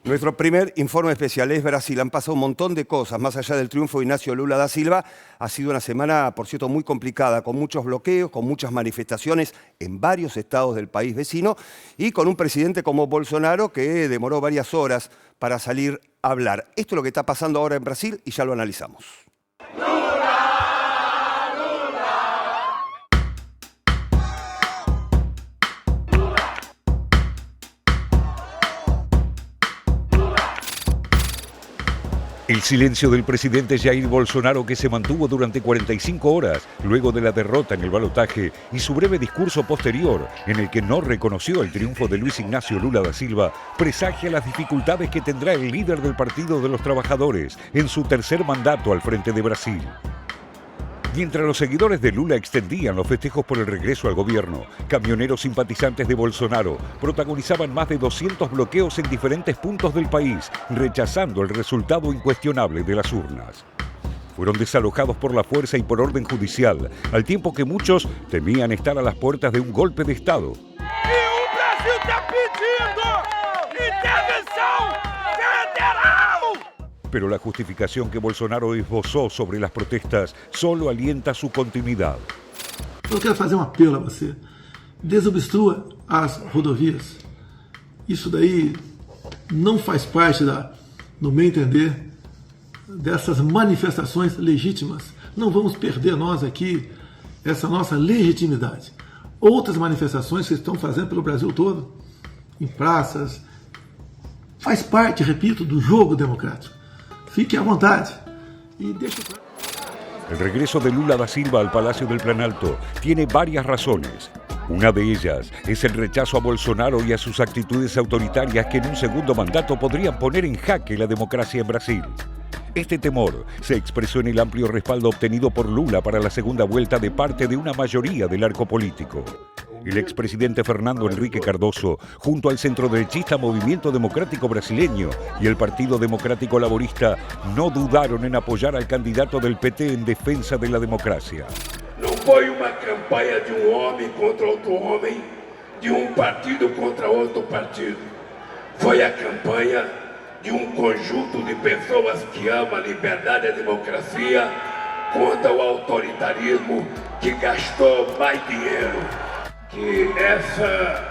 Nuestro primer informe especial es Brasil. Han pasado un montón de cosas. Más allá del triunfo de Inácio Lula da Silva, ha sido una semana, por cierto, muy complicada, con muchos bloqueos, con muchas manifestaciones en varios estados del país vecino y con un presidente como Bolsonaro que demoró varias horas para salir a hablar. Esto es lo que está pasando ahora en Brasil y ya lo analizamos. El silencio del presidente Jair Bolsonaro, que se mantuvo durante 45 horas luego de la derrota en el balotaje, y su breve discurso posterior, en el que no reconoció el triunfo de Luis Ignacio Lula da Silva, presagia las dificultades que tendrá el líder del Partido de los Trabajadores en su tercer mandato al frente de Brasil. Mientras los seguidores de Lula extendían los festejos por el regreso al gobierno, camioneros simpatizantes de Bolsonaro protagonizaban más de 200 bloqueos en diferentes puntos del país, rechazando el resultado incuestionable de las urnas. Fueron desalojados por la fuerza y por orden judicial, al tiempo que muchos temían estar a las puertas de un golpe de Estado. Pero la justificación que Bolsonaro esbozou sobre las protestas solo alienta su continuidad. Eu quero fazer um apelo a você. Desobstrua as rodovias. Isso daí não faz parte, no meu entender, dessas manifestações legítimas. Não vamos perder nós aqui essa nossa legitimidade. Outras manifestações que estão fazendo pelo Brasil todo, em praças, faz parte, repito, do jogo democrático. Fique à vontade. El regreso de Lula da Silva al Palacio del Planalto tiene varias razones. Una de ellas es el rechazo a Bolsonaro y a sus actitudes autoritarias que en un segundo mandato podrían poner en jaque la democracia en Brasil. Este temor se expresó en el amplio respaldo obtenido por Lula para la segunda vuelta de parte de una mayoría del arco político. El expresidente Fernando Henrique Cardoso, junto al centroderechista Movimiento Democrático Brasileño y el Partido Democrático Laborista, no dudaron en apoyar al candidato del PT en defensa de la democracia. No fue una campaña de un hombre contra otro hombre, de un partido contra otro partido. Fue la campaña de un conjunto de personas que aman liberdade e democracia contra o autoritarismo que gastou mais dinheiro. Que essa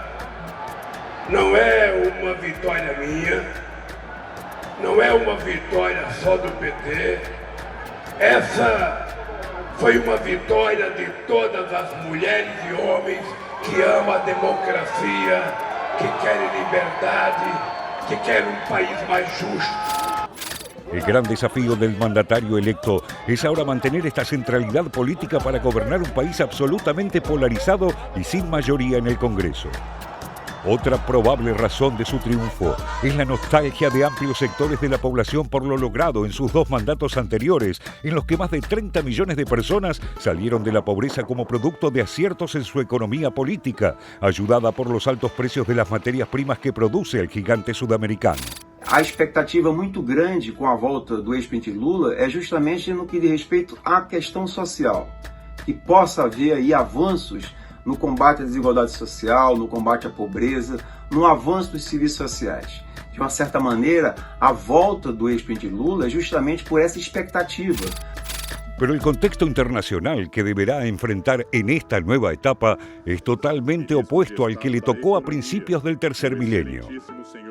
não é uma vitória minha, não é uma vitória só do PT, essa foi uma vitória de todas as mulheres e homens que amam a democracia, que querem liberdade, que querem um país mais justo. El gran desafío del mandatario electo es ahora mantener esta centralidad política para gobernar un país absolutamente polarizado y sin mayoría en el Congreso. Otra probable razón de su triunfo es la nostalgia de amplios sectores de la población por lo logrado en sus dos mandatos anteriores, en los que más de 30 millones de personas salieron de la pobreza como producto de aciertos en su economía política, ayudada por los altos precios de las materias primas que produce el gigante sudamericano. A expectativa muito grande com a volta do ex-presidente Lula é justamente no que diz respeito à questão social, que possa haver aí avanços no combate à desigualdade social, no combate à pobreza, no avanço dos serviços sociais. De uma certa maneira, a volta do ex-presidente Lula é justamente por essa expectativa. Pero el contexto internacional que deberá enfrentar en esta nueva etapa es totalmente opuesto al que le tocó a principios del tercer milenio.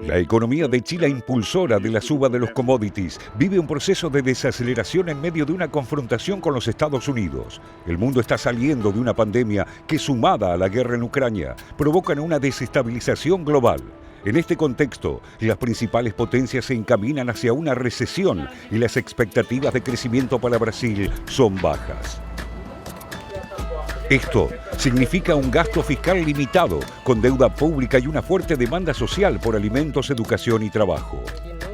La economía de Chile, impulsora de la suba de los commodities, vive un proceso de desaceleración en medio de una confrontación con los Estados Unidos. El mundo está saliendo de una pandemia que, sumada a la guerra en Ucrania, provocan una desestabilización global. En este contexto, las principales potencias se encaminan hacia una recesión y las expectativas de crecimiento para Brasil son bajas. Esto significa un gasto fiscal limitado, con deuda pública y una fuerte demanda social por alimentos, educación y trabajo.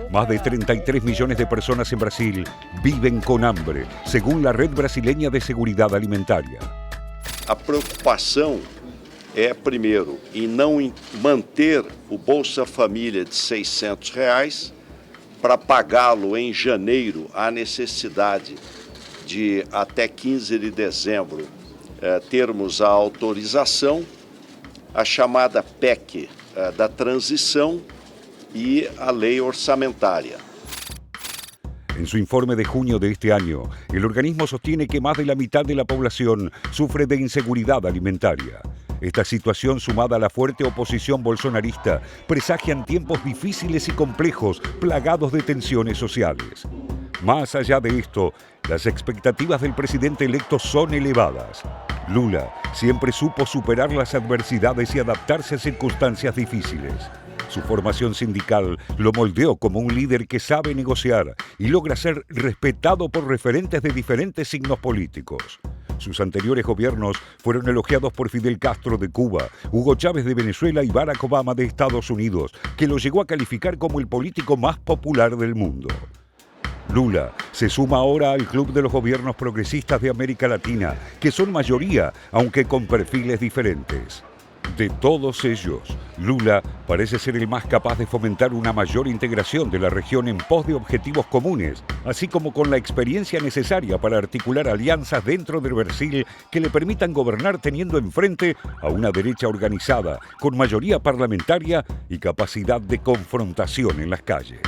Más de 33 millones de personas en Brasil viven con hambre, según la Red Brasileña de Seguridad Alimentaria. A preocupação é, primeiro, em não manter o Bolsa Família de R$600 para pagá-lo em janeiro. Há necessidade de, até 15 de dezembro, termos a autorização, a chamada PEC da transição, e a lei orçamentária. En su informe de junio de este año, el organismo sostiene que más de la mitad de la población sufre de inseguridad alimentaria. Esta situación, sumada a la fuerte oposición bolsonarista, presagian tiempos difíciles y complejos, plagados de tensiones sociales. Más allá de esto, las expectativas del presidente electo son elevadas. Lula siempre supo superar las adversidades y adaptarse a circunstancias difíciles. Su formación sindical lo moldeó como un líder que sabe negociar y logra ser respetado por referentes de diferentes signos políticos. Sus anteriores gobiernos fueron elogiados por Fidel Castro de Cuba, Hugo Chávez de Venezuela y Barack Obama de Estados Unidos, que lo llegó a calificar como el político más popular del mundo. Lula se suma ahora al club de los gobiernos progresistas de América Latina, que son mayoría, aunque con perfiles diferentes. De todos ellos, Lula parece ser el más capaz de fomentar una mayor integración de la región en pos de objetivos comunes, así como con la experiencia necesaria para articular alianzas dentro del Brasil que le permitan gobernar teniendo enfrente a una derecha organizada, con mayoría parlamentaria y capacidad de confrontación en las calles.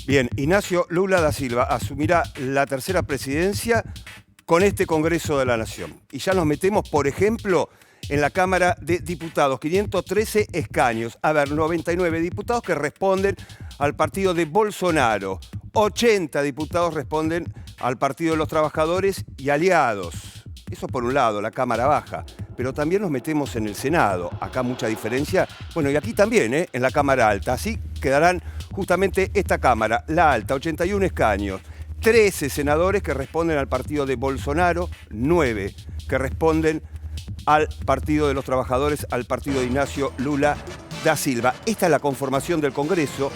Bien, Ignacio Lula da Silva asumirá la tercera presidencia con este Congreso de la Nación. Y ya nos metemos, por ejemplo, en la Cámara de Diputados, 513 escaños. A ver, 99 diputados que responden al partido de Bolsonaro. 80 diputados responden al Partido de los Trabajadores y aliados. Eso por un lado, la Cámara Baja. Pero también nos metemos en el Senado. Acá mucha diferencia. Bueno, y aquí también, en la Cámara Alta. Así quedarán justamente esta Cámara, la Alta, 81 escaños. 13 senadores que responden al partido de Bolsonaro, 9 que responden al Partido de los Trabajadores, al partido de Ignacio Lula da Silva. Esta es la conformación del Congreso,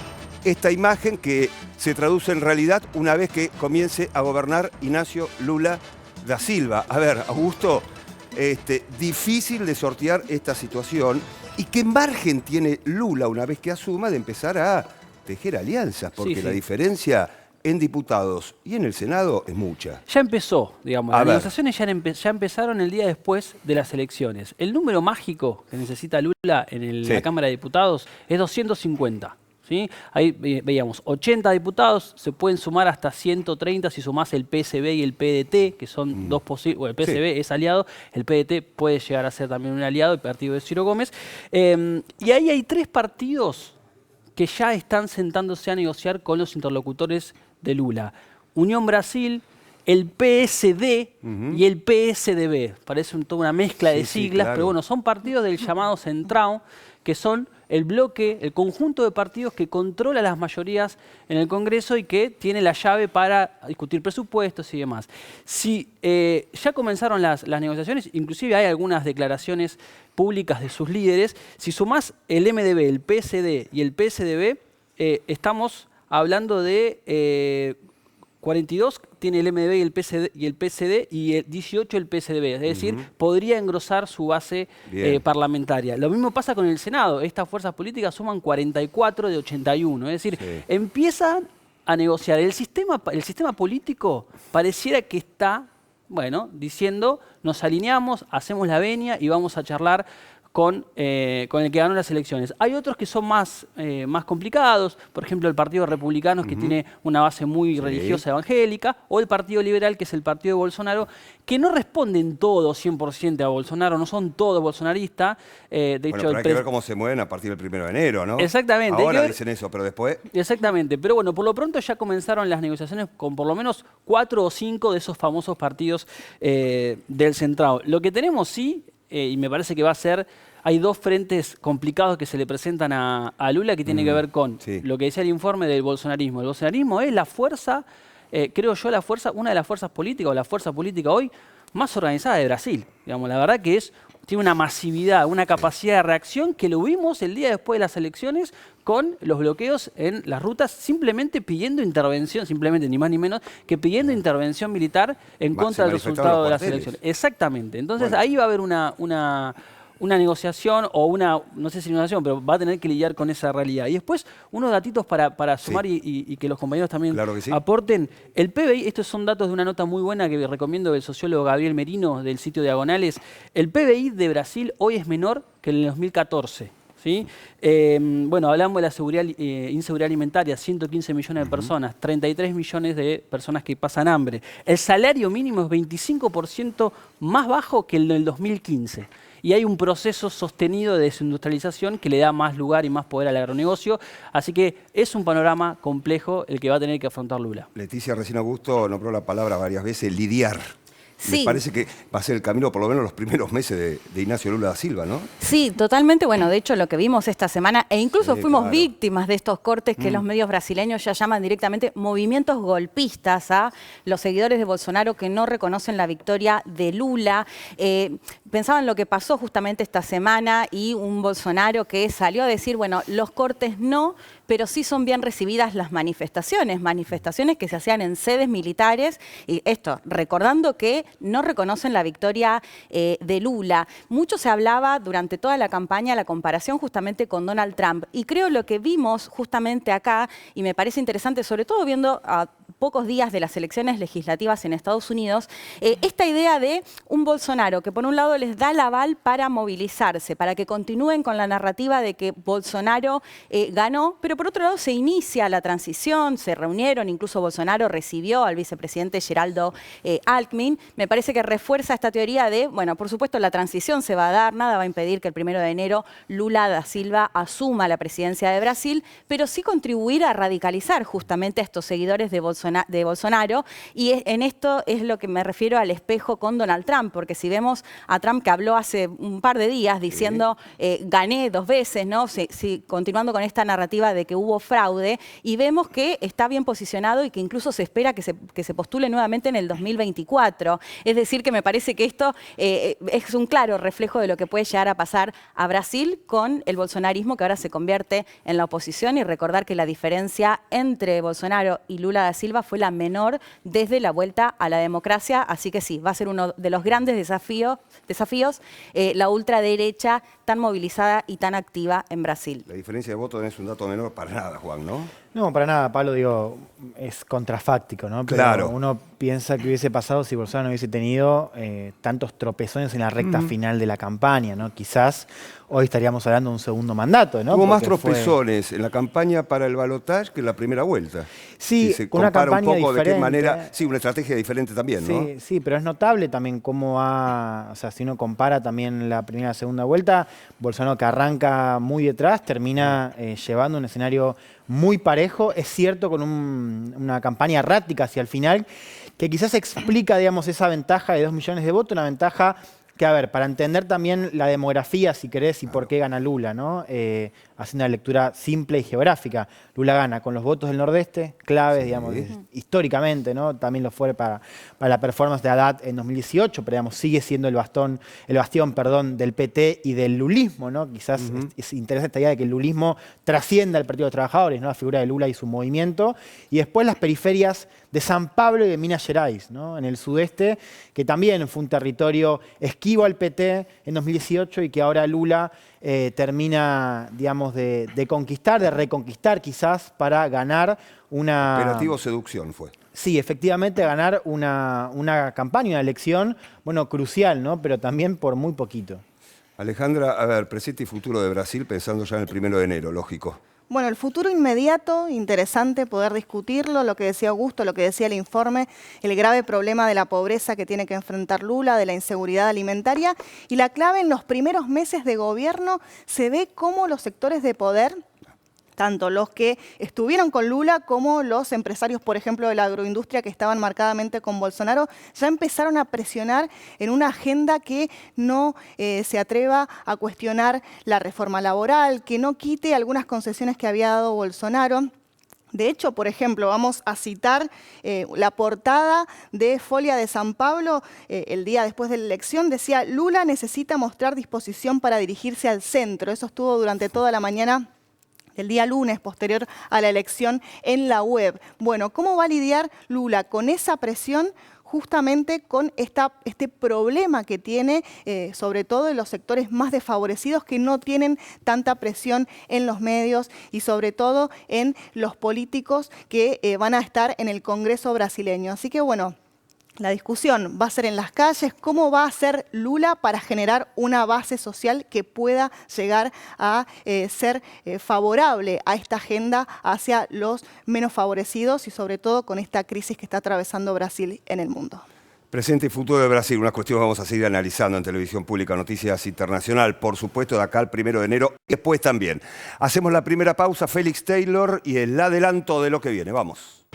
esta imagen que se traduce en realidad una vez que comience a gobernar Ignacio Lula da Silva. A ver, Augusto, difícil de sortear esta situación. ¿Y qué margen tiene Lula una vez que asuma de empezar a tejer alianzas? Porque la diferencia en diputados y en el Senado es mucha. Ya empezó, digamos, las negociaciones ya empezaron el día después de las elecciones. El número mágico que necesita Lula en la Cámara de Diputados es 250. ¿Sí? Ahí veíamos 80 diputados, se pueden sumar hasta 130 si sumás el PSB y el PDT, que son dos posibles. Bueno, el PSB es aliado, el PDT puede llegar a ser también un aliado, el partido de Ciro Gómez. Y ahí hay 3 partidos que ya están sentándose a negociar con los interlocutores de Lula. Unión Brasil, el PSD y el PSDB. Parece toda una mezcla de siglas, pero bueno, son partidos del llamado Centrão, que son el bloque, el conjunto de partidos que controla las mayorías en el Congreso y que tiene la llave para discutir presupuestos y demás. Si ya comenzaron las negociaciones, inclusive hay algunas declaraciones públicas de sus líderes. Si sumás el MDB, el PSD y el PSDB, estamos hablando de 42 tiene el MDB y el PSD y 18 el PSDB. Es decir, podría engrosar su base parlamentaria. Lo mismo pasa con el Senado. Estas fuerzas políticas suman 44 de 81. Es decir, empiezan a negociar. El sistema político pareciera que está, bueno, diciendo, nos alineamos, hacemos la venia y vamos a charlar con el que ganó las elecciones. Hay otros que son más complicados, por ejemplo el Partido Republicano, que tiene una base muy religiosa evangélica, o el Partido Liberal, que es el partido de Bolsonaro, que no responden todos 100% a Bolsonaro, no son todos bolsonaristas. De hecho, pero hay que ver cómo se mueven a partir del 1 de enero, ¿no? Exactamente. Ahora dicen eso, pero después... Exactamente, pero bueno, por lo pronto ya comenzaron las negociaciones con por lo menos 4 o 5 de esos famosos partidos del Centrão. Lo que tenemos y me parece que va a ser, hay 2 frentes complicados que se le presentan a Lula, que tiene que ver con lo que decía el informe del bolsonarismo. El bolsonarismo es la fuerza, creo yo, una de las fuerzas políticas, o la fuerza política hoy más organizada de Brasil. Digamos, la verdad que tiene una masividad, una capacidad de reacción que lo vimos el día después de las elecciones con los bloqueos en las rutas, simplemente pidiendo intervención, simplemente ni más ni menos, que pidiendo intervención militar en contra del resultado de las elecciones. Exactamente. Entonces ahí va a haber una negociación o una, no sé si negociación, pero va a tener que lidiar con esa realidad. Y después, unos datitos para sumar y que los compañeros también Claro que sí. aporten. El PBI, estos son datos de una nota muy buena que recomiendo del sociólogo Gabriel Merino del sitio Diagonales. El PBI de Brasil hoy es menor que en el 2014. ¿Sí? Bueno, hablamos de la inseguridad alimentaria, 115 millones de personas, 33 millones de personas que pasan hambre. El salario mínimo es 25% más bajo que el del 2015. Y hay un proceso sostenido de desindustrialización que le da más lugar y más poder al agronegocio. Así que es un panorama complejo el que va a tener que afrontar Lula. Leticia, recién Augusto nombró la palabra varias veces, lidiar. Sí. Me parece que va a ser el camino, por lo menos los primeros meses de Ignacio Lula da Silva, ¿no? Sí, totalmente. Bueno, de hecho lo que vimos esta semana, e incluso Sí, fuimos claro. víctimas de estos cortes que los medios brasileños ya llaman directamente movimientos golpistas a los seguidores de Bolsonaro que no reconocen la victoria de Lula. Pensaban lo que pasó justamente esta semana y un Bolsonaro que salió a decir, bueno, los cortes no, pero sí son bien recibidas las manifestaciones que se hacían en sedes militares, y esto, recordando que no reconocen la victoria de Lula. Mucho se hablaba durante toda la campaña, la comparación justamente con Donald Trump, y creo lo que vimos justamente acá, y me parece interesante, sobre todo viendo a pocos días de las elecciones legislativas en Estados Unidos, esta idea de un Bolsonaro que por un lado les da el aval para movilizarse, para que continúen con la narrativa de que Bolsonaro ganó, pero por otro lado se inicia la transición, se reunieron, incluso Bolsonaro recibió al vicepresidente Geraldo Alckmin. Me parece que refuerza esta teoría de, bueno, por supuesto la transición se va a dar, nada va a impedir que el 1 de enero Lula da Silva asuma la presidencia de Brasil, pero sí contribuir a radicalizar justamente a estos seguidores de Bolsonaro, y en esto es lo que me refiero al espejo con Donald Trump, porque si vemos a Trump que habló hace un par de días diciendo gané 2 veces, ¿no? Continuando con esta narrativa de que hubo fraude, y vemos que está bien posicionado y que incluso se espera que se postule nuevamente en el 2024. Es decir, que me parece que esto es un claro reflejo de lo que puede llegar a pasar a Brasil con el bolsonarismo, que ahora se convierte en la oposición, y recordar que la diferencia entre Bolsonaro y Lula da Silva fue la menor desde la vuelta a la democracia, así que sí, va a ser uno de los grandes desafíos la ultraderecha tan movilizada y tan activa en Brasil. La diferencia de voto no es un dato menor para nada, Juan, ¿no? No, para nada, Pablo, digo, es contrafáctico, ¿no? Pero Claro. uno piensa que hubiese pasado si Bolsonaro no hubiese tenido tantos tropezones en la recta final de la campaña, ¿no? Quizás hoy estaríamos hablando de un segundo mandato, ¿no? Hubo más Porque fue- tropezones en la campaña para el balotaje que en la primera vuelta. Sí, Si se una compara campaña un poco de qué diferente. manera. Sí, una estrategia diferente también, ¿no? Sí, sí, pero es notable también cómo o sea, si uno compara también la primera y la segunda vuelta, Bolsonaro, que arranca muy detrás, termina llevando un escenario muy parejo, es cierto, con una campaña errática hacia el final, que quizás explica, digamos, esa ventaja de 2 millones de votos, una ventaja que, a ver, para entender también la demografía, si querés, y por qué gana Lula, ¿no? Haciendo una lectura simple y geográfica. Lula gana con los votos del Nordeste, claves, digamos, históricamente, ¿no? También lo fue para la performance de Haddad en 2018, pero digamos, sigue siendo el bastión, del PT y del lulismo, ¿no? Quizás es interesante esta idea de que el lulismo trascienda al Partido de los Trabajadores, ¿no? La figura de Lula y su movimiento. Y después las periferias de San Pablo y de Minas Gerais, ¿no? En el sudeste, que también fue un territorio esquivo al PT en 2018 y que ahora Lula termina, digamos, de conquistar, de reconquistar quizás para ganar una... Operativo Seducción fue. Sí, efectivamente ganar una campaña, una elección, bueno, crucial, ¿no? Pero también por muy poquito. Alejandra, a ver, presente y futuro de Brasil pensando ya en el 1 de enero, lógico. Bueno, el futuro inmediato, interesante poder discutirlo, lo que decía Augusto, lo que decía el informe, el grave problema de la pobreza que tiene que enfrentar Lula, de la inseguridad alimentaria, y la clave en los primeros meses de gobierno se ve cómo los sectores de poder, tanto los que estuvieron con Lula como los empresarios, por ejemplo, de la agroindustria que estaban marcadamente con Bolsonaro, ya empezaron a presionar en una agenda que no se atreva a cuestionar la reforma laboral, que no quite algunas concesiones que había dado Bolsonaro. De hecho, por ejemplo, vamos a citar la portada de Folia de San Pablo, el día después de la elección, decía: Lula necesita mostrar disposición para dirigirse al centro. Eso estuvo durante toda la mañana el día lunes posterior a la elección en la web. Bueno, ¿cómo va a lidiar Lula con esa presión? justamente con este problema que tiene, sobre todo en los sectores más desfavorecidos que no tienen tanta presión en los medios y sobre todo en los políticos que van a estar en el Congreso brasileño. Así que bueno, la discusión va a ser en las calles, cómo va a hacer Lula para generar una base social que pueda llegar a ser favorable a esta agenda hacia los menos favorecidos y sobre todo con esta crisis que está atravesando Brasil en el mundo. Presente y futuro de Brasil, una cuestión que vamos a seguir analizando en Televisión Pública, Noticias Internacional, por supuesto de acá al 1 de enero y después también. Hacemos la primera pausa, Félix Taylor y el adelanto de lo que viene. Vamos.